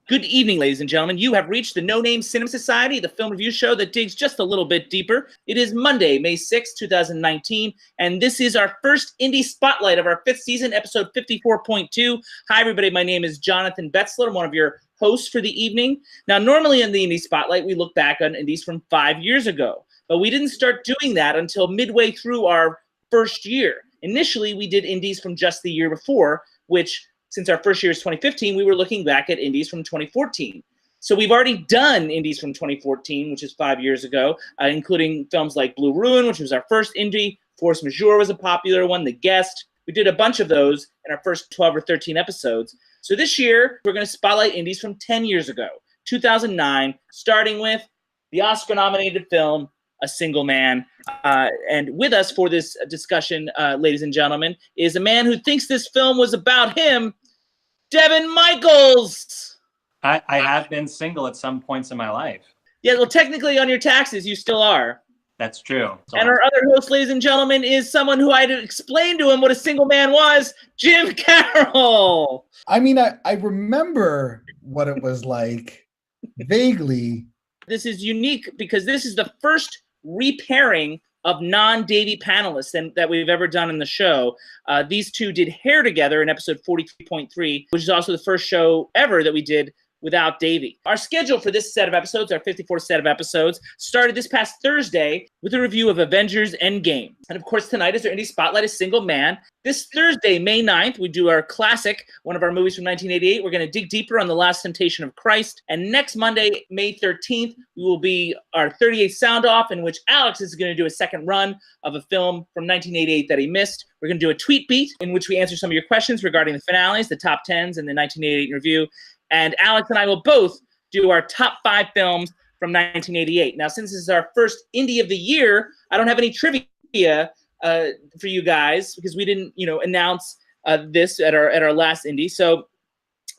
Good evening, ladies and gentlemen. You have reached the No Name Cinema Society, the film review show that digs just a little bit deeper. It is Monday, May 6, 2019, and this is our first indie spotlight of our 5th season, episode 54.2. Hi, everybody. My name is Jonathan Betzler. I'm one of your hosts for the evening. Now, normally in the indie spotlight, we look back on indies from 5 years ago, but we didn't start doing that until midway through our first year. Initially, we did indies from just the year before, which since our first year is 2015, we were looking back at indies from 2014. So we've already done indies from 2014, which is 5 years ago, including films like Blue Ruin, which was our first indie. Force Majeure was a popular one. The Guest. We did a bunch of those in our first 12 or 13 episodes. So this year, we're going to spotlight indies from 10 years ago, 2009, starting with the Oscar-nominated film, A Single Man. And with us for this discussion, ladies and gentlemen, is a man who thinks this film was about him, Devon Michaels. I have been single at some points in my life. Yeah, well, technically on your taxes, you still are. That's true. And our other host, ladies and gentlemen, is someone who I had to explain to him what A Single Man was, Jim Carroll. I mean, I remember what it was like, vaguely. This is unique because this is the first repairing of non-Davy panelists that we've ever done in the show. These two did hair together in episode 43.3, which is also the first show ever that we did without Davy. Our schedule for this set of episodes, our 54th set of episodes, started this past Thursday with a review of Avengers Endgame. And of course, tonight is our Indie Spotlight, A Single Man. This Thursday, May 9th, we do our classic, one of our movies from 1988. We're going to dig deeper on The Last Temptation of Christ. And next Monday, May 13th, we will be our 38th Sound Off, in which Alex is going to do a second run of a film from 1988 that he missed. We're going to do a tweet beat in which we answer some of your questions regarding the finales, the top 10s, and the 1988 review. And Alex and I will both do our top 5 films from 1988. Now, since this is our first Indie of the year, I don't have any trivia for you guys because we didn't, announce this at our last Indie. So,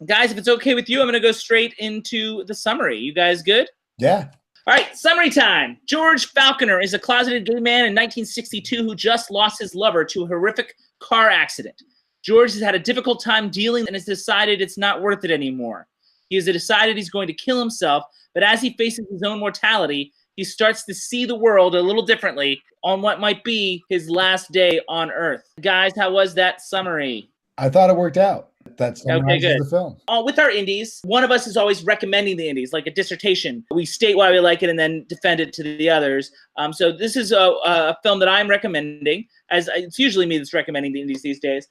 guys, if it's okay with you, I'm going to go straight into the summary. You guys good? Yeah. All right, summary time. George Falconer is a closeted gay man in 1962 who just lost his lover to a horrific car accident. George has had a difficult time dealing and has decided it's not worth it anymore. He has decided he's going to kill himself, but as he faces his own mortality, he starts to see the world a little differently on what might be his last day on Earth. Guys, how was that summary? I thought it worked out. That's okay, good. The film. With our indies, one of us is always recommending the indies, like a dissertation. We state why we like it and then defend it to the others. So this is a film that I'm recommending, as it's usually me that's recommending the indies these days.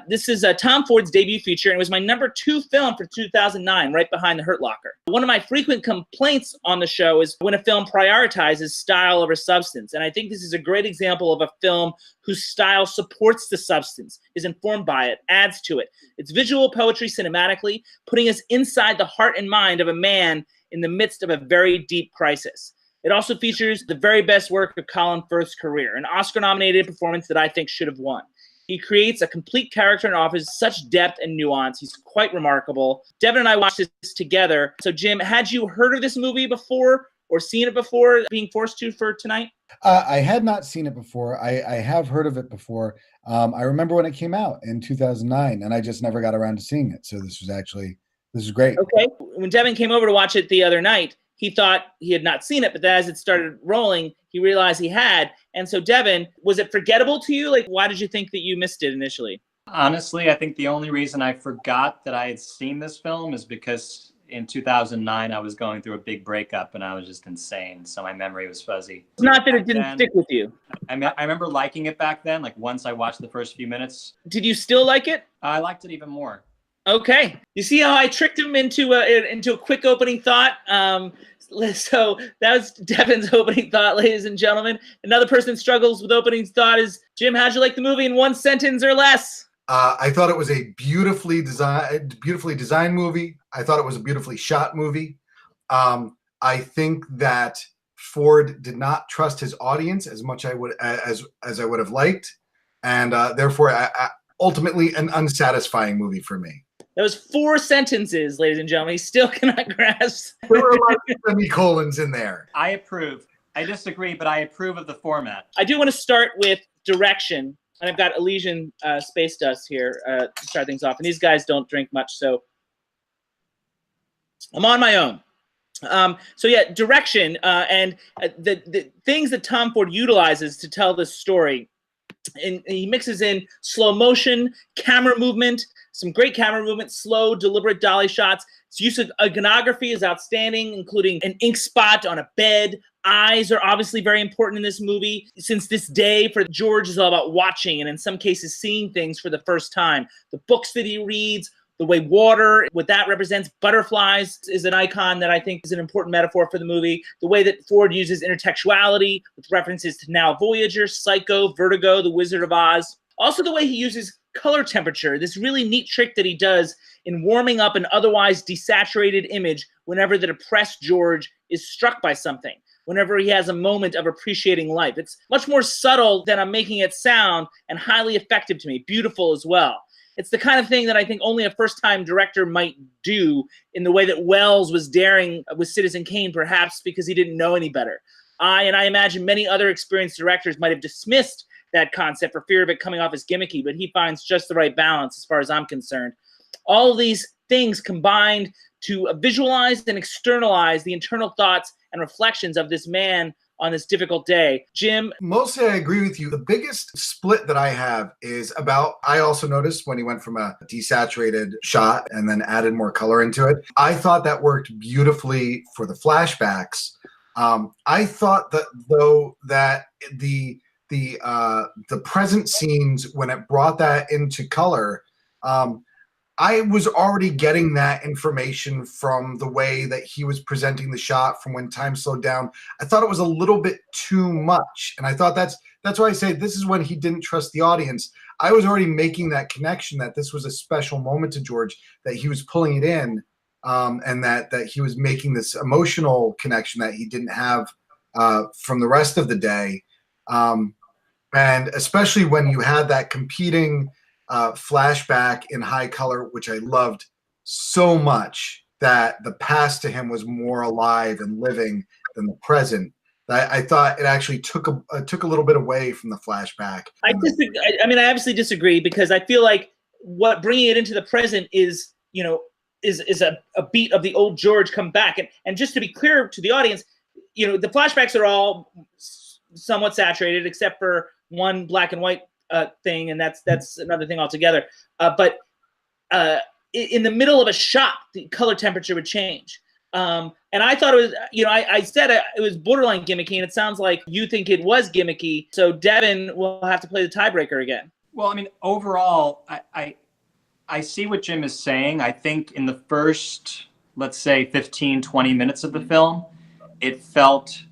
This is Tom Ford's debut feature, and it was my number 2 film for 2009, right behind The Hurt Locker. One of my frequent complaints on the show is when a film prioritizes style over substance, and I think this is a great example of a film whose style supports the substance, is informed by it, adds to it. It's visual poetry cinematically, putting us inside the heart and mind of a man in the midst of a very deep crisis. It also features the very best work of Colin Firth's career, an Oscar-nominated performance that I think should have won. He creates a complete character and offers such depth and nuance. He's quite remarkable. Devon and I watched this together. So, Jim, had you heard of this movie before or seen it before being forced to for tonight? I had not seen it before. I have heard of it before. I remember when it came out in 2009, and I just never got around to seeing it. So this is great. Okay. When Devon came over to watch it the other night, he thought he had not seen it, but as it started rolling, he realized he had. And so, Devon, was it forgettable to you? Like, why did you think that you missed it initially? Honestly, I think the only reason I forgot that I had seen this film is because in 2009, I was going through a big breakup and I was just insane. So my memory was fuzzy. It's not that it didn't stick with you. I remember liking it back then, like once I watched the first few minutes. Did you still like it? I liked it even more. Okay. You see how I tricked him into a quick opening thought? So that was Devon's opening thought, ladies and gentlemen. Another person that struggles with opening thought is, Jim, how'd you like the movie in 1 sentence or less? I thought it was a beautifully designed movie. I thought it was a beautifully shot movie. I think that Ford did not trust his audience as much as I would have liked, and therefore, ultimately, an unsatisfying movie for me. That was 4 sentences, ladies and gentlemen. He still cannot grasp. There were a lot of semicolons in there. I approve. I disagree, but I approve of the format. I do want to start with direction. And I've got Elysian Space Dust here to start things off. And these guys don't drink much, so I'm on my own. So yeah, direction and the things that Tom Ford utilizes to tell this story. And he mixes in slow motion, camera movement, some great camera movement, slow, deliberate dolly shots. His use of iconography is outstanding, including an ink spot on a bed. Eyes are obviously very important in this movie, since this day for George is all about watching and in some cases seeing things for the first time. The books that he reads, the way water, what that represents, butterflies is an icon that I think is an important metaphor for the movie. The way that Ford uses intertextuality with references to Now Voyager, Psycho, Vertigo, The Wizard of Oz. Also the way he uses color temperature, this really neat trick that he does in warming up an otherwise desaturated image whenever the depressed George is struck by something, whenever he has a moment of appreciating life. It's much more subtle than I'm making it sound and highly effective to me, beautiful as well. It's the kind of thing that I think only a first-time director might do in the way that Wells was daring with Citizen Kane, perhaps because he didn't know any better. I imagine many other experienced directors might have dismissed that concept for fear of it coming off as gimmicky, but he finds just the right balance as far as I'm concerned. All of these things combined to visualize and externalize the internal thoughts and reflections of this man on this difficult day. Jim? Mostly I agree with you. The biggest split that I have is about, I also noticed when he went from a desaturated shot and then added more color into it. I thought that worked beautifully for the flashbacks. I thought that though that the present scenes, when it brought that into color, I was already getting that information from the way that he was presenting the shot, from when time slowed down. I thought it was a little bit too much. And I thought that's why I say this is when he didn't trust the audience. I was already making that connection that this was a special moment to George, that he was pulling it in, and that he was making this emotional connection that he didn't have from the rest of the day. And especially when you had that competing flashback in high color, which I loved so much, that the past to him was more alive and living than the present. I thought it actually took a little bit away from the flashback. I obviously disagree, because I feel like what bringing it into the present is a beat of the old George come back. And just to be clear to the audience, the flashbacks are all somewhat saturated, except for one black and white thing, and that's another thing altogether. But in the middle of a shot, the color temperature would change. And I thought it was, I said it was borderline gimmicky, and it sounds like you think it was gimmicky. So Devon will have to play the tiebreaker again. Well, overall, I see what Jim is saying. I think in the first, let's say, 15, 20 minutes of the film, it felt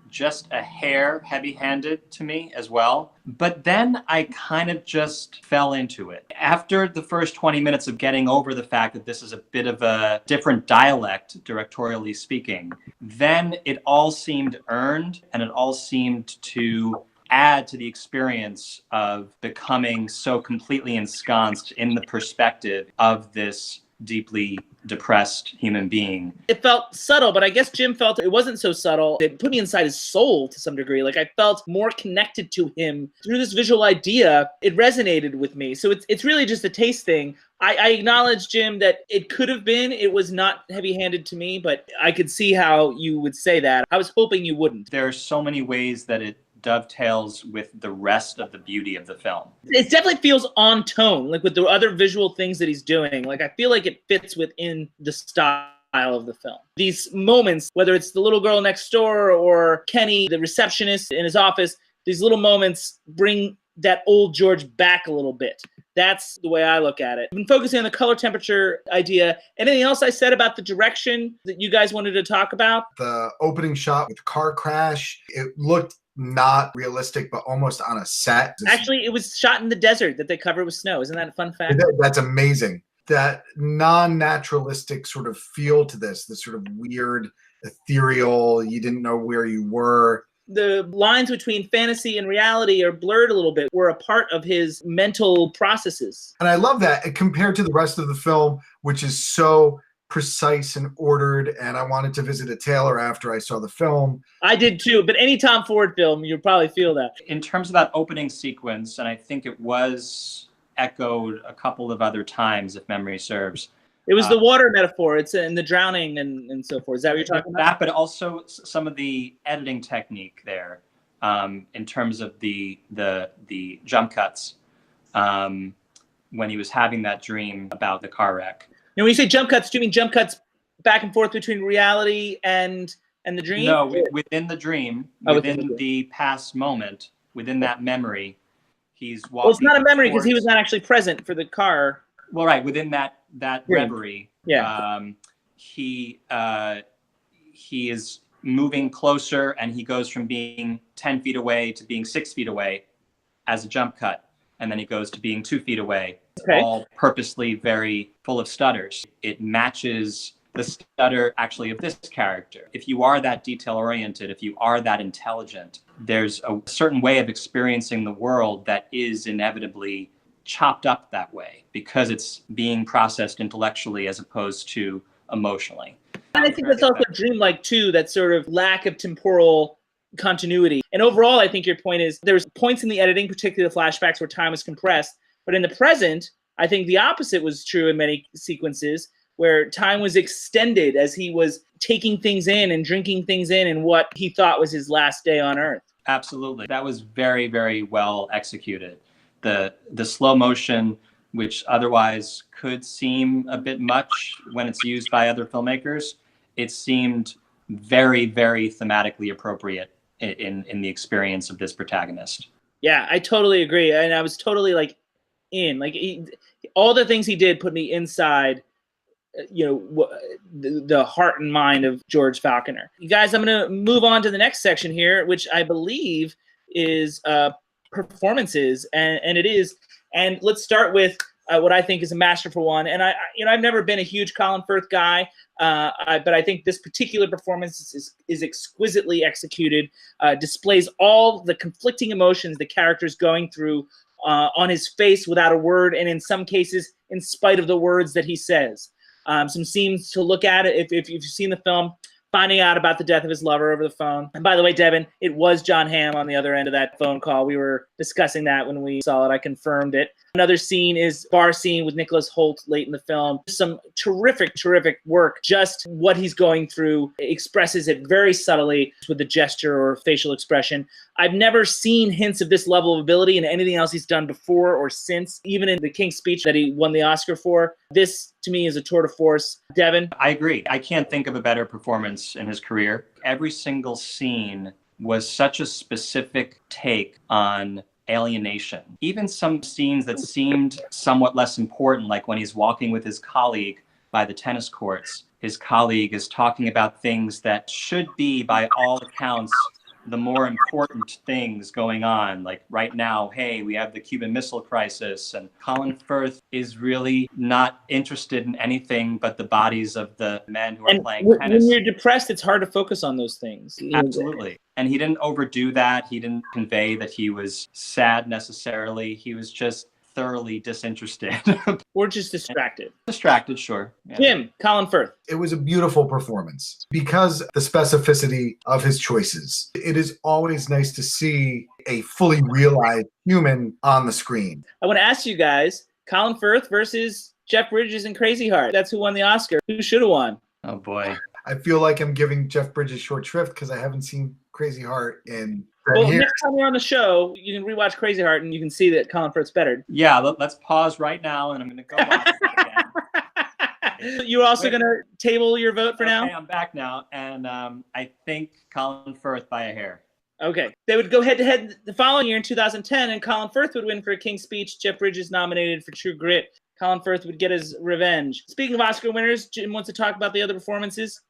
just a hair heavy-handed to me as well. But then I kind of just fell into it. After the first 20 minutes of getting over the fact that this is a bit of a different dialect, directorially speaking, then it all seemed earned, and it all seemed to add to the experience of becoming so completely ensconced in the perspective of this deeply depressed human being. It felt subtle, but I guess Jim felt it wasn't so subtle. It put me inside his soul to some degree. Like, I felt more connected to him through this visual idea. It resonated with me. So it's really just a taste thing. I acknowledge, Jim, that it was not heavy-handed to me, but I could see how you would say that. I was hoping you wouldn't. There are so many ways that it dovetails with the rest of the beauty of the film. It definitely feels on tone, like with the other visual things that he's doing. Like, I feel like it fits within the style of the film. These moments, whether it's the little girl next door or Kenny, the receptionist in his office, these little moments bring that old George back a little bit. That's the way I look at it. I've been focusing on the color temperature idea. Anything else I said about the direction that you guys wanted to talk about? The opening shot with the car crash, it looked not realistic, but almost on a set. Actually, it was shot in the desert that they covered with snow. Isn't that a fun fact? That's amazing. That non-naturalistic sort of feel to this sort of weird, ethereal, you didn't know where you were. The lines between fantasy and reality are blurred a little bit, were a part of his mental processes. And I love that compared to the rest of the film, which is so precise and ordered, and I wanted to visit a tailor after I saw the film. I did too, but any Tom Ford film, you'll probably feel that. In terms of that opening sequence, and I think it was echoed a couple of other times, if memory serves, It was the water metaphor. It's in the drowning and so forth. Is that what you're talking about? That, but also some of the editing technique there, in terms of the jump cuts, when he was having that dream about the car wreck. And when you say jump cuts, do you mean jump cuts back and forth between reality and the dream? No, within the dream, within the past moment, within that memory, he's walking. Well, it's not a memory because he was not actually present for the car. Well, right, within that reverie, he is moving closer, and he goes from being 10 feet away to being 6 feet away as a jump cut, and then he goes to being 2 feet away. All purposely very full of stutters. It matches the stutter actually of this character. If you are that detail oriented, if you are that intelligent, there's a certain way of experiencing the world that is inevitably chopped up that way because it's being processed intellectually as opposed to emotionally. And I think that's also dreamlike too, that sort of lack of temporal continuity. And overall, I think your point is there's points in the editing, particularly the flashbacks, where time is compressed. But in the present, I think the opposite was true in many sequences, where time was extended as he was taking things in and drinking things in what he thought was his last day on Earth. Absolutely. That was very, very well executed. The slow motion, which otherwise could seem a bit much when it's used by other filmmakers, it seemed very, very thematically appropriate in the experience of this protagonist. Yeah, I totally agree. And I was totally all the things he did put me inside the heart and mind of George Falconer. You guys, I'm going to move on to the next section here, which I believe is performances, and it is. And let's start with what I think is a masterful one. And I've never been a huge Colin Firth guy, but I think this particular performance is exquisitely executed, displays all the conflicting emotions the character's going through on his face without a word, and in some cases, in spite of the words that he says. Some scenes to look at if you've seen the film, finding out about the death of his lover over the phone. And by the way, Devin, it was John Hamm on the other end of that phone call. We were discussing that when we saw it. I confirmed it. Another scene is bar scene with Nicholas Hoult late in the film. Some terrific, terrific work. Just what he's going through, expresses it very subtly with the gesture or facial expression. I've never seen hints of this level of ability in anything else he's done before or since, even in the King's Speech that he won the Oscar for. This, to me, is a tour de force. Devin? I agree. I can't think of a better performance in his career. Every single scene was such a specific take on alienation. Even some scenes that seemed somewhat less important, like when he's walking with his colleague by the tennis courts. His colleague is talking about things that should be, by all accounts, the more important things going on. Like right now, hey, we have the Cuban Missile Crisis, and Colin Firth is really not interested in anything but the bodies of the men who are playing tennis. When you're depressed, it's hard to focus on those things. Absolutely. And he didn't overdo that. He didn't convey that he was sad necessarily. He was just thoroughly disinterested. Or just distracted. Distracted, sure. Yeah. Jim, Colin Firth. It was a beautiful performance because the specificity of his choices. It is always nice to see a fully realized human on the screen. I want to ask you guys, Colin Firth versus Jeff Bridges in Crazy Heart. That's who won the Oscar. Who should have won? Oh, boy. I feel like I'm giving Jeff Bridges short shrift because I haven't seen Crazy Heart in 10 years. Next time you're on the show, you can rewatch Crazy Heart and you can see that Colin Firth's better. Yeah, let's pause right now and I'm going to go watch it again. You're also going to table your vote for now? Okay, I'm back now, and I think Colin Firth by a hair. Okay. They would go head-to-head the following year in 2010, and Colin Firth would win for A King's Speech. Jeff Bridges nominated for True Grit. Colin Firth would get his revenge. Speaking of Oscar winners, Jim wants to talk about the other performances.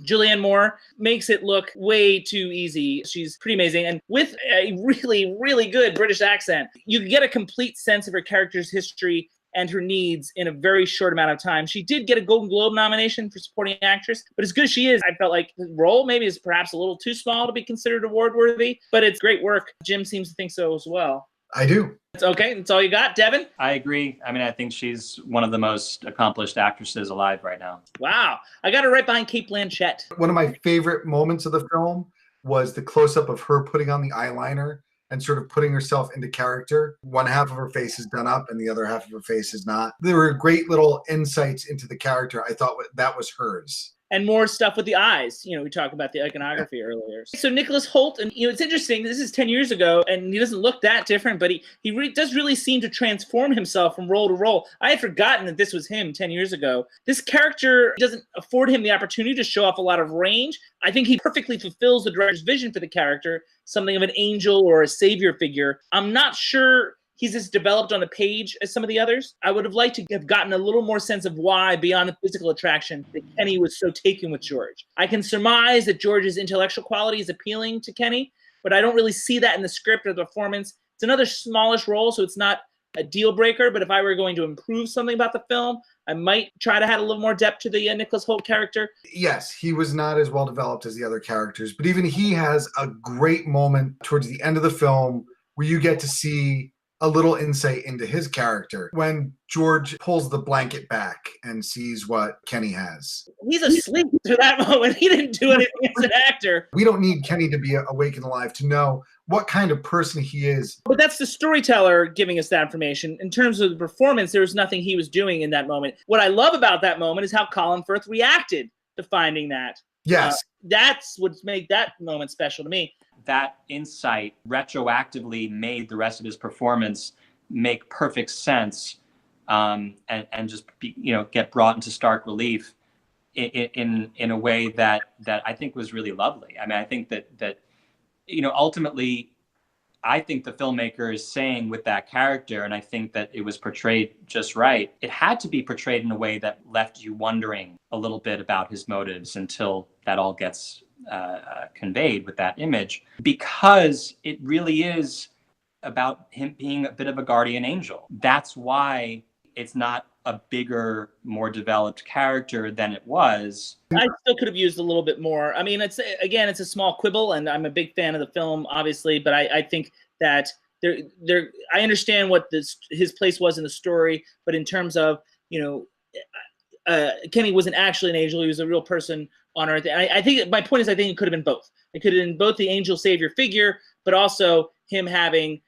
Julianne Moore makes it look way too easy. She's pretty amazing. And with a really, really good British accent, you get a complete sense of her character's history and her needs in a very short amount of time. She did get a Golden Globe nomination for supporting actress, but as good as she is, I felt like the role maybe is perhaps a little too small to be considered award-worthy, but it's great work. Jim seems to think so as well. I do. It's okay. That's all you got, Devin? I agree. I mean, I think she's one of the most accomplished actresses alive right now. Wow. I got her right behind Cate Blanchett. One of my favorite moments of the film was the close-up of her putting on the eyeliner and sort of putting herself into character. One half of her face is done up and the other half of her face is not. There were great little insights into the character. I thought that was hers. And more stuff with the eyes. We talked about the iconography earlier. So Nicholas Hoult, and it's interesting, this is 10 years ago, and he doesn't look that different, but he does really seem to transform himself from role to role. I had forgotten that this was him 10 years ago. This character doesn't afford him the opportunity to show off a lot of range. I think he perfectly fulfills the director's vision for the character, something of an angel or a savior figure. I'm not sure he's as developed on the page as some of the others. I would have liked to have gotten a little more sense of why, beyond the physical attraction, that Kenny was so taken with George. I can surmise that George's intellectual quality is appealing to Kenny, but I don't really see that in the script or the performance. It's another smallish role, so it's not a deal breaker, but if I were going to improve something about the film, I might try to add a little more depth to the Nicholas Hoult character. Yes, he was not as well developed as the other characters, but even he has a great moment towards the end of the film where you get to see a little insight into his character when George pulls the blanket back and sees what Kenny has. He's asleep to that moment. He didn't do anything as an actor. We don't need Kenny to be awake and alive to know what kind of person he is. But that's the storyteller giving us that information. In terms of the performance, there was nothing he was doing in that moment. What I love about that moment is how Colin Firth reacted to finding that. Yes. That's what makes that moment special to me. That insight retroactively made the rest of his performance make perfect sense, and just get brought into stark relief in a way that I think was really lovely. I mean, I think that ultimately, I think the filmmaker is saying with that character, and I think that it was portrayed just right. It had to be portrayed in a way that left you wondering a little bit about his motives until that all gets conveyed with that image, because it really is about him being a bit of a guardian angel. That's why it's not a bigger, more developed character than it was. I still could have used a little bit more. I mean, it's a small quibble, and I'm a big fan of the film, obviously, but I think that I understand what his place was in the story, but in terms of, Kenny wasn't actually an angel. He was a real person on Earth. And I think my point is, I think it could have been both. It could have been both the angel savior figure, but also him having,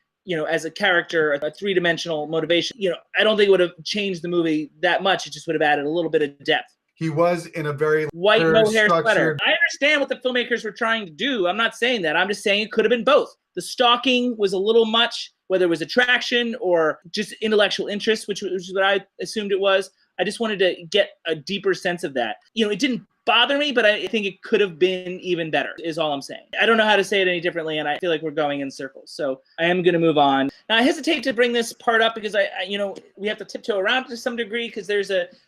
as a character, a three-dimensional motivation. I don't think it would have changed the movie that much. It just would have added a little bit of depth. He was in a very white mohair sweater. I understand what the filmmakers were trying to do. I'm not saying that. I'm just saying it could have been both. The stalking was a little much, whether it was attraction or just intellectual interest, which was what I assumed it was. I just wanted to get a deeper sense of that. It didn't bother me, but I think it could have been even better, is all I'm saying. I don't know how to say it any differently, and I feel like we're going in circles. So I am going to move on. Now, I hesitate to bring this part up because we have to tiptoe around to some degree because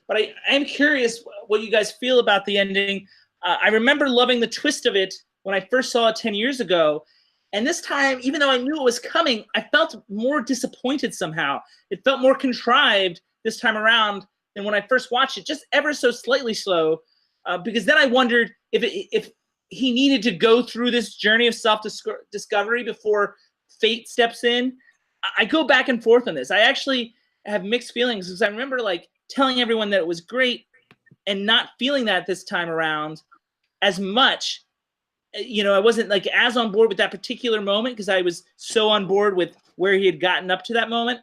but I am curious what you guys feel about the ending. I remember loving the twist of it when I first saw it 10 years ago. And this time, even though I knew it was coming, I felt more disappointed somehow. It felt more contrived this time around than when I first watched it, just ever so slightly slow. Because then I wondered if he needed to go through this journey of self-discovery before fate steps in. I go back and forth on this. I actually have mixed feelings because I remember telling everyone that it was great and not feeling that this time around as much. I wasn't as on board with that particular moment because I was so on board with where he had gotten up to that moment.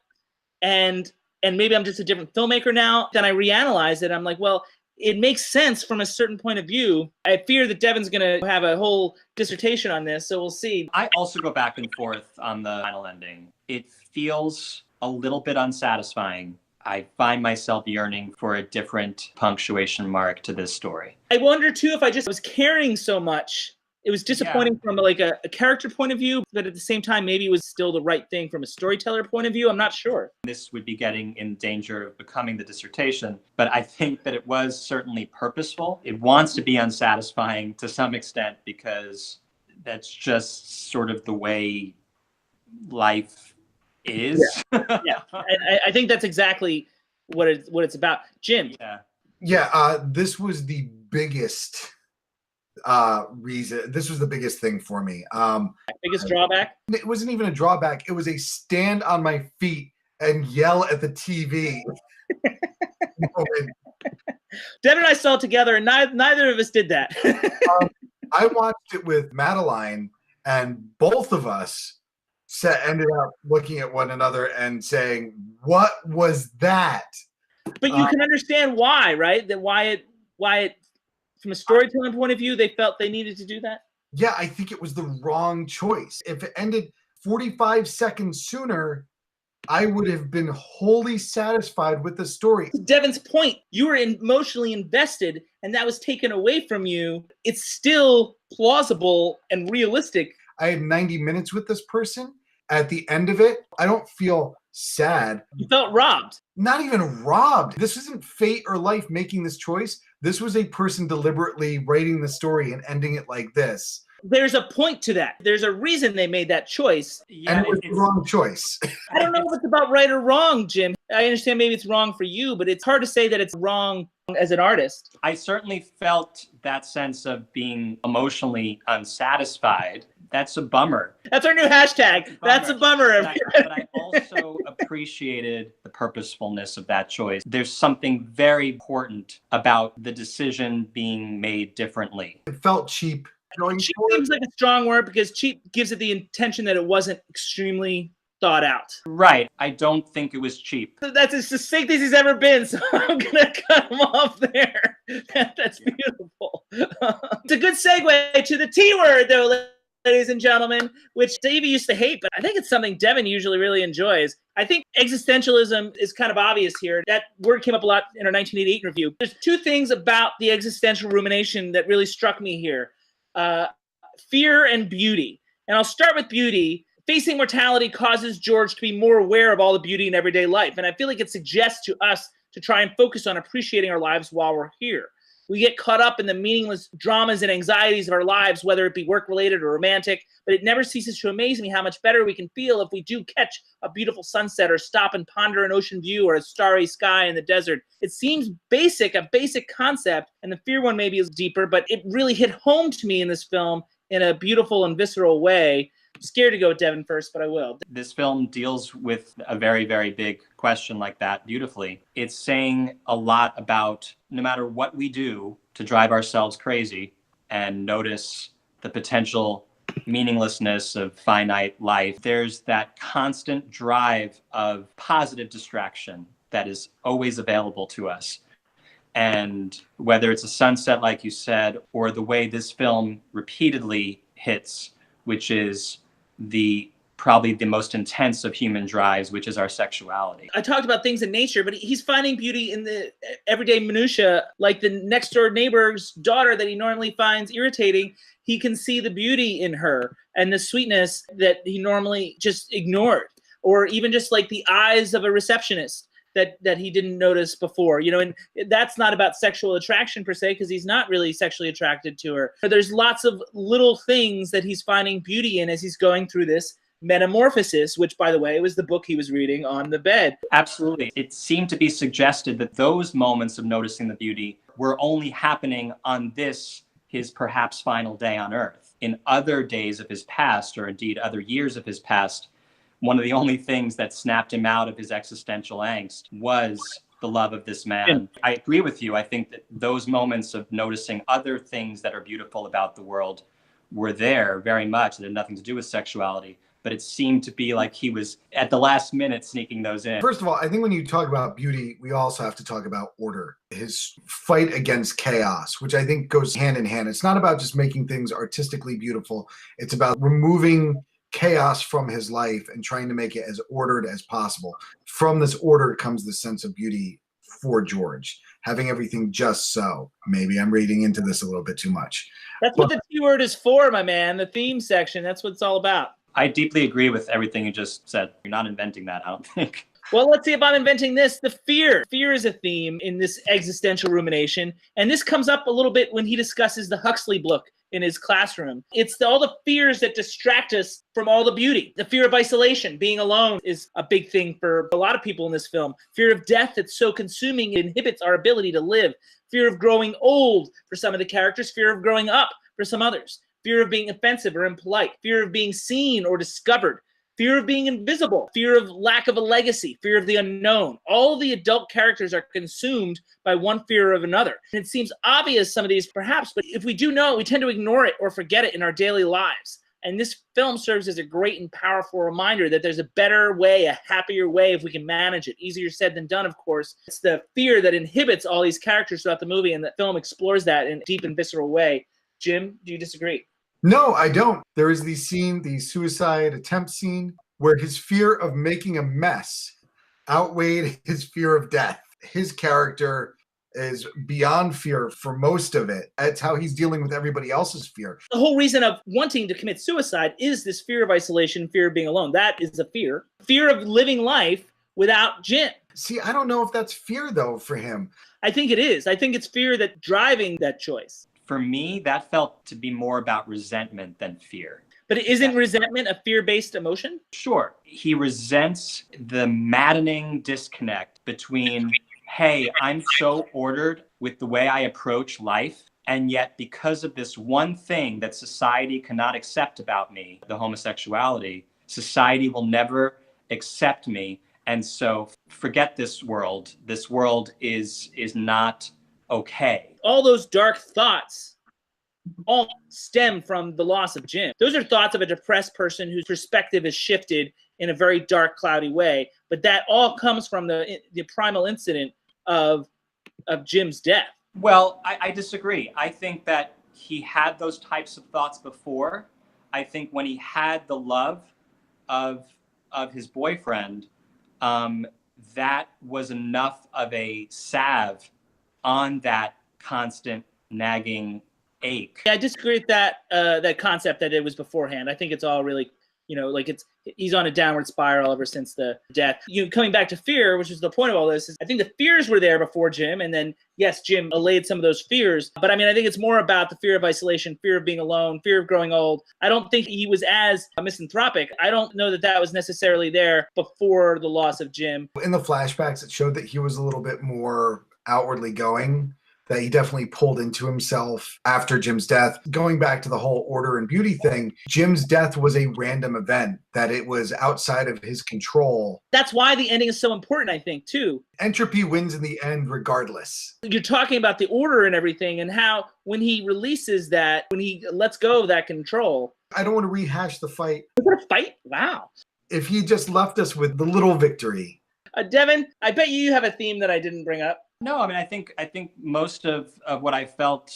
And maybe I'm just a different filmmaker now. Then I reanalyze it. I'm like, well, it makes sense from a certain point of view. I fear that Devon's going to have a whole dissertation on this, so we'll see. I also go back and forth on the final ending. It feels a little bit unsatisfying. I find myself yearning for a different punctuation mark to this story. I wonder, too, if I just was caring so much. It was disappointing from a character point of view, but at the same time, maybe it was still the right thing from a storyteller point of view. I'm not sure. This would be getting in danger of becoming the dissertation, but I think that it was certainly purposeful. It wants to be unsatisfying to some extent because that's just sort of the way life is. Yeah. I think that's exactly what it's about. Jim. This was the biggest reason. This was the biggest thing for me. Biggest drawback? It wasn't even a drawback. It was a stand on my feet and yell at the TV. Devon and I saw it together, and neither of us did that. I watched it with Madeline, and both of us ended up looking at one another and saying, "What was that?" But you can understand why, right? That why it, from a storytelling point of view, they felt they needed to do that. Yeah, I think it was the wrong choice. If it ended 45 seconds sooner, I would have been wholly satisfied with the story. To Devon's point, you were emotionally invested, and that was taken away from you. It's still plausible and realistic. I had 90 minutes with this person. At the end of it, I don't feel sad. You felt robbed. Not even robbed. This isn't fate or life making this choice. This was a person deliberately writing the story and ending it like this. There's a point to that. There's a reason they made that choice. Yeah, And it was the wrong choice. I don't know if it's about right or wrong, Jim. I understand maybe it's wrong for you, but it's hard to say that it's wrong as an artist. I certainly felt that sense of being emotionally unsatisfied. That's a bummer. That's our new hashtag. That's a bummer. But I also appreciated the purposefulness of that choice. There's something very important about the decision being made differently. It felt cheap. Cheap seems like a strong word because cheap gives it the intention that it wasn't extremely thought out. Right. I don't think it was cheap. That's as succinct as he's ever been, so I'm going to cut him off there. That's beautiful. It's a good segue to the T word, though, ladies and gentlemen, which Davey used to hate, but I think it's something Devon usually really enjoys. I think existentialism is kind of obvious here. That word came up a lot in our 1988 review. There's two things about the existential rumination that really struck me here. Fear and beauty. And I'll start with beauty. Facing mortality causes George to be more aware of all the beauty in everyday life. And I feel like it suggests to us to try and focus on appreciating our lives while we're here. We get caught up in the meaningless dramas and anxieties of our lives, whether it be work-related or romantic, but it never ceases to amaze me how much better we can feel if we do catch a beautiful sunset or stop and ponder an ocean view or a starry sky in the desert. It seems basic, a basic concept, and the fear one maybe is deeper, but it really hit home to me in this film in a beautiful and visceral way. I'm scared to go with Devon first, but I will. This film deals with a very, very big question like that beautifully. It's saying a lot about no matter what we do to drive ourselves crazy and notice the potential meaninglessness of finite life, there's that constant drive of positive distraction that is always available to us. And whether it's a sunset, like you said, or the way this film repeatedly hits, which is probably the most intense of human drives, which is our sexuality. I talked about things in nature, but he's finding beauty in the everyday minutia, like the next door neighbor's daughter that he normally finds irritating. He can see the beauty in her and the sweetness that he normally just ignored, or even just like the eyes of a receptionist that he didn't notice before, and that's not about sexual attraction per se, because he's not really sexually attracted to her. But there's lots of little things that he's finding beauty in as he's going through this metamorphosis, which, by the way, was the book he was reading on the bed. Absolutely. It seemed to be suggested that those moments of noticing the beauty were only happening on this, his perhaps final day on Earth. In other days of his past, or indeed other years of his past, one of the only things that snapped him out of his existential angst was the love of this man. Yeah. I agree with you. I think that those moments of noticing other things that are beautiful about the world were there very much. It had nothing to do with sexuality, but it seemed to be like he was at the last minute sneaking those in. First of all, I think when you talk about beauty, we also have to talk about order. His fight against chaos, which I think goes hand in hand. It's not about just making things artistically beautiful. It's about removing chaos from his life and trying to make it as ordered as possible. From this order comes the sense of beauty for George, having everything just so. Maybe I'm reading into this a little bit too much. What the T word is for, my man. The theme section. That's what it's all about. I deeply agree with everything you just said. You're not inventing that, I don't think. Well, let's see if I'm inventing this. The fear. Fear is a theme in this existential rumination. And this comes up a little bit when he discusses the Huxley book in his classroom. It's all the fears that distract us from all the beauty. The fear of isolation, being alone, is a big thing for a lot of people in this film. Fear of death that's so consuming it inhibits our ability to live. Fear of growing old for some of the characters. Fear of growing up for some others. Fear of being offensive or impolite. Fear of being seen or discovered. Fear of being invisible, fear of lack of a legacy, fear of the unknown. All of the adult characters are consumed by one fear of another. And it seems obvious, some of these perhaps, but if we do know it, we tend to ignore it or forget it in our daily lives. And this film serves as a great and powerful reminder that there's a better way, a happier way if we can manage it. Easier said than done, of course. It's the fear that inhibits all these characters throughout the movie, and the film explores that in a deep and visceral way. Jim, do you disagree? No, I don't. There is the scene, the suicide attempt scene, where his fear of making a mess outweighed his fear of death. His character is beyond fear for most of it. It's how he's dealing with everybody else's fear. The whole reason of wanting to commit suicide is this fear of isolation, fear of being alone. That is a fear. Fear of living life without Jim. See, I don't know if that's fear, though, for him. I think it is. I think it's fear that driving that choice. For me, that felt to be more about resentment than fear. But isn't resentment a fear-based emotion? Sure. He resents the maddening disconnect between, hey, I'm so ordered with the way I approach life, and yet because of this one thing that society cannot accept about me, the homosexuality, society will never accept me. And so forget this world. This world is not okay. All those dark thoughts all stem from the loss of Jim. Those are thoughts of a depressed person whose perspective is shifted in a very dark, cloudy way. But that all comes from the primal incident of Jim's death. Well, I disagree. I think that he had those types of thoughts before. I think when he had the love of his boyfriend, that was enough of a salve on that constant nagging ache. Yeah, I disagree with that concept that it was beforehand. I think it's all really, like he's on a downward spiral ever since the death. Coming back to fear, which is the point of all this, is I think the fears were there before Jim, and then yes, Jim allayed some of those fears. But I mean, I think it's more about the fear of isolation, fear of being alone, fear of growing old. I don't think he was as misanthropic. I don't know that was necessarily there before the loss of Jim. In the flashbacks, it showed that he was a little bit more outwardly going, that he definitely pulled into himself after Jim's death. Going back to the whole order and beauty thing, Jim's death was a random event, that it was outside of his control. That's why the ending is so important, I think, too. Entropy wins in the end regardless. You're talking about the order and everything, and how when he releases that, when he lets go of that control. I don't want to rehash the fight. Was it a fight? Wow. If he just left us with the little victory. Devon, I bet you have a theme that I didn't bring up. No, I mean, I think most of what I felt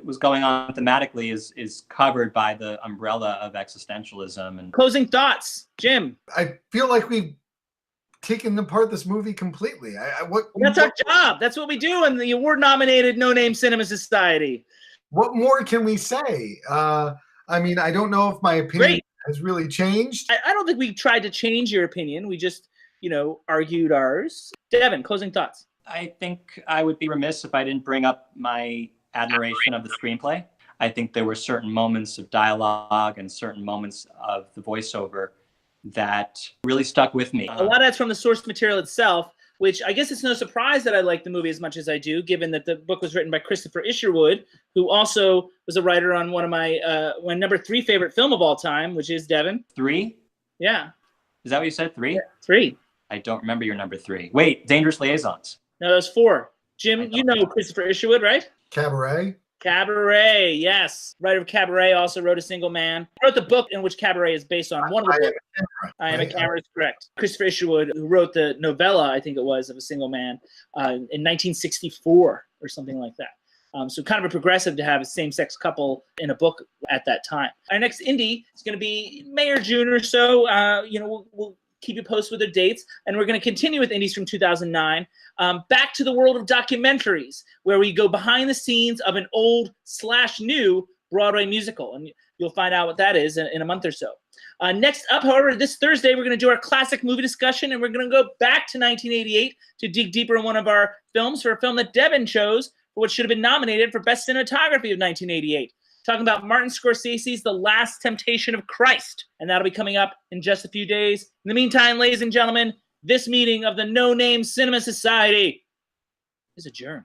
was going on thematically is covered by the umbrella of existentialism. And closing thoughts, Jim. I feel like we've taken apart this movie completely. That's our job. That's what we do in the award-nominated No Name Cinema Society. What more can we say? I mean, I don't know if my opinion has really changed. I don't think we tried to change your opinion. We just, argued ours. Devon, closing thoughts. I think I would be remiss if I didn't bring up my admiration of the screenplay. I think there were certain moments of dialogue and certain moments of the voiceover that really stuck with me. A lot of that's from the source material itself, which I guess it's no surprise that I like the movie as much as I do, given that the book was written by Christopher Isherwood, who also was a writer on one of my number 3 favorite film of all time, which is Devon. 3? Yeah. Is that what you said? 3? Yeah, 3. I don't remember your number 3. Wait, Dangerous Liaisons. No, that was 4. Jim, you know Christopher Isherwood, right? Cabaret? Cabaret, yes. Writer of Cabaret, also wrote A Single Man. Wrote the book in which Cabaret is based on. One of the books. I Am a Camera is correct. Christopher Isherwood, who wrote the novella, I think it was, of A Single Man in 1964 or something like that. So kind of a progressive to have a same-sex couple in a book at that time. Our next indie is going to be May or June or so. We'll keep you posted with the dates. And we're going to continue with indies from 2009. Back to the world of documentaries, where we go behind the scenes of an old/new Broadway musical. And you'll find out what that is in a month or so. Next up, however, this Thursday, we're going to do our classic movie discussion, and we're going to go back to 1988 to dig deeper in one of our films for a film that Devon chose for what should have been nominated for Best Cinematography of 1988. Talking about Martin Scorsese's The Last Temptation of Christ. And that'll be coming up in just a few days. In the meantime, ladies and gentlemen, this meeting of the No Name Cinema Society is adjourned.